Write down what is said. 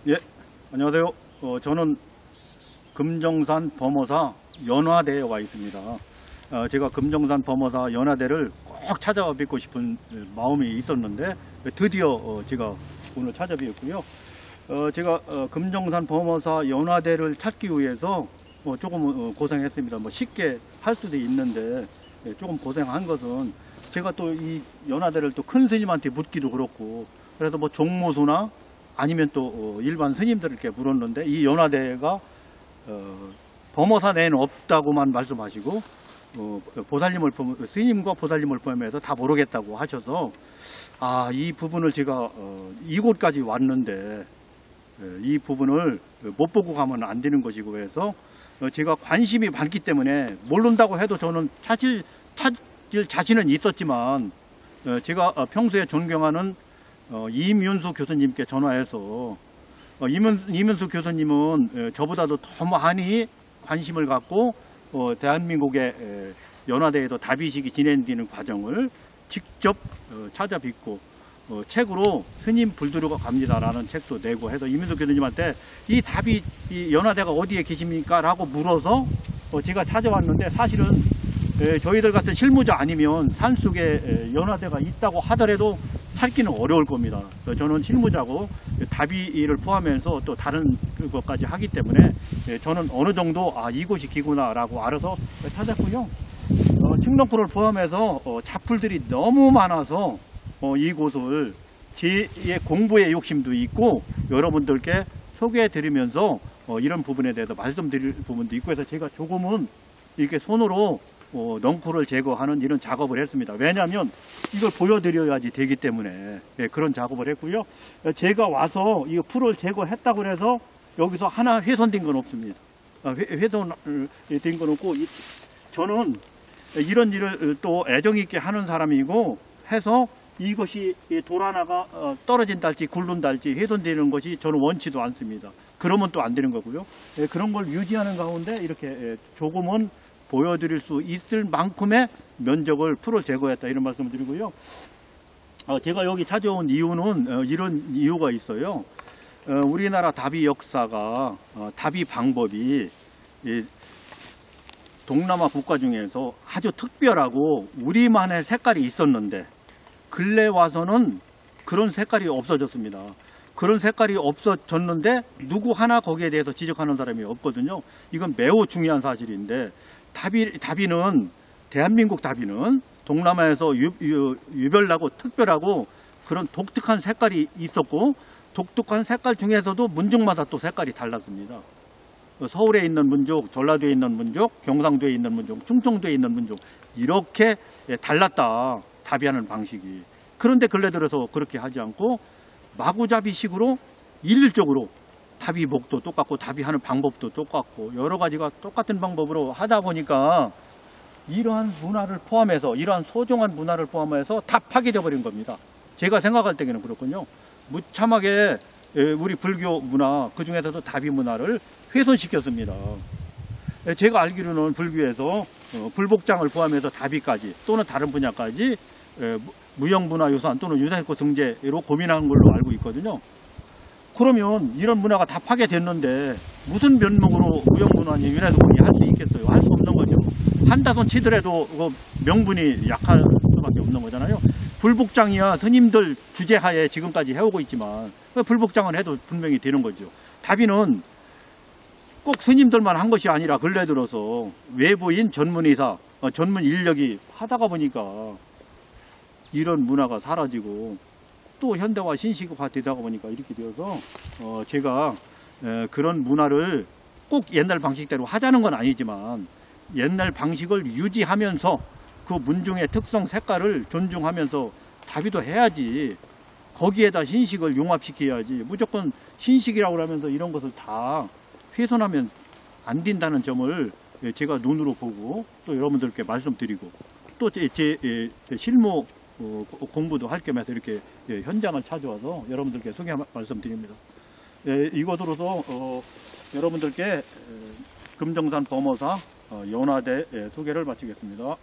예, 안녕하세요. 저는 금정산 범어사 연화대에 와 있습니다. 제가 금정산 범어사 연화대를 꼭 찾아와 뵙고 싶은 마음이 있었는데 드디어 제가 오늘 찾아뵙었고요. 제가 금정산 범어사 연화대를 찾기 위해서 조금 고생했습니다. 쉽게 할 수도 있는데 조금 고생한 것은 제가 또 이 연화대를 또 큰 스님한테 묻기도 그렇고, 그래서 종무수나 아니면 또 일반 스님들을 이렇게 물었는데, 이 연화대가 범어사 내에는 없다고만 말씀하시고 스님과 보살님을 포함해서 다 모르겠다고 하셔서, 이 부분을 제가 이곳까지 왔는데 이 부분을 못 보고 가면 안 되는 것이고 해서 제가 관심이 많기 때문에, 모른다고 해도 저는 찾을 자신은 있었지만 제가 평소에 존경하는 이민수 교수님께 전화해서, 이민수 교수님은 저보다도 더 많이 관심을 갖고 대한민국의 연화대에서 다비식이 진행되는 과정을 직접 찾아뵙고 책으로 스님 불두르고 갑니다라는 책도 내고 해서 이민수 교수님한테 이 연화대가 어디에 계십니까? 라고 물어서 제가 찾아왔는데, 사실은 저희들 같은 실무자 아니면 산속에 연화대가 있다고 하더라도 찾기는 어려울 겁니다. 저는 실무자고 다비를 포함해서 또 다른 것까지 하기 때문에 저는 어느 정도 이곳이 기구나 라고 알아서 찾았고요. 칡렁풀을 포함해서 잡풀들이 너무 많아서 이곳을 제 공부의 욕심도 있고 여러분들께 소개해 드리면서 이런 부분에 대해서 말씀드릴 부분도 있고 해서 제가 조금은 이렇게 손으로 넝쿨을 제거하는 이런 작업을 했습니다. 왜냐하면 이걸 보여드려야지 되기 때문에 그런 작업을 했고요. 제가 와서 이 풀을 제거했다고 해서 여기서 하나 훼손된 건 없습니다. 훼손된 건 없고, 저는 이런 일을 또 애정 있게 하는 사람이고 해서 이것이 돌 하나가 떨어진달지 굴른달지 훼손되는 것이 저는 원치도 않습니다. 그러면 또 안 되는 거고요. 그런 걸 유지하는 가운데 이렇게 조금은 보여드릴 수 있을 만큼의 면적을 풀을 제거했다, 이런 말씀을 드리고요. 제가 여기 찾아온 이유는 이런 이유가 있어요. 우리나라 다비 역사가 다비 방법이 동남아 국가 중에서 아주 특별하고 우리만의 색깔이 있었는데 근래 와서는 그런 색깔이 없어졌습니다. 그런 색깔이 없어졌는데 누구 하나 거기에 대해서 지적하는 사람이 없거든요. 이건 매우 중요한 사실인데, 다비는 대한민국 다비는 동남아에서 유별나고 특별하고 그런 독특한 색깔이 있었고, 독특한 색깔 중에서도 문족마다 또 색깔이 달랐습니다. 서울에 있는 문족, 전라도에 있는 문족, 경상도에 있는 문족, 충청도에 있는 문족, 이렇게 달랐다, 다비하는 방식이. 그런데 근래 들어서 그렇게 하지 않고 마구잡이식으로 일률적으로 다비목도 똑같고 다비하는 방법도 똑같고 여러 가지가 똑같은 방법으로 하다 보니까 이러한 문화를 포함해서, 이러한 소중한 문화를 포함해서 다 파괴되어 버린 겁니다. 제가 생각할 때에는 그렇군요. 무참하게 우리 불교 문화, 그 중에서도 다비 문화를 훼손시켰습니다. 제가 알기로는 불교에서 불복장을 포함해서 다비까지 또는 다른 분야까지 무형문화유산 또는 유네스코 등재로 고민한 걸로 알고 있거든요. 그러면 이런 문화가 다 파괴됐는데 무슨 면목으로 무형문화니 유네스코니 할 수 있겠어요? 할 수 없는 거죠. 한다손 치더라도 명분이 약할 수밖에 없는 거잖아요. 불복장이야 스님들 주재하에 지금까지 해오고 있지만 불복장은 해도 분명히 되는 거죠. 다비는 꼭 스님들만 한 것이 아니라 근래 들어서 외부인 전문의사, 전문 인력이 하다가 보니까 이런 문화가 사라지고 또 현대화 신식화 되다가 보니까 이렇게 되어서 제가 그런 문화를 꼭 옛날 방식대로 하자는 건 아니지만 옛날 방식을 유지하면서 그 문중의 특성 색깔을 존중하면서 다비도 해야지, 거기에다 신식을 융합시켜야지 무조건 신식이라고 하면서 이런 것을 다 훼손하면 안 된다는 점을 제가 눈으로 보고 또 여러분들께 말씀드리고 또 제 실무 공부도 할 겸해서 이렇게 현장을 찾아와서 여러분들께 소개 말씀드립니다. 이것으로서 여러분들께 금정산 범어사 연화대 소개를 마치겠습니다.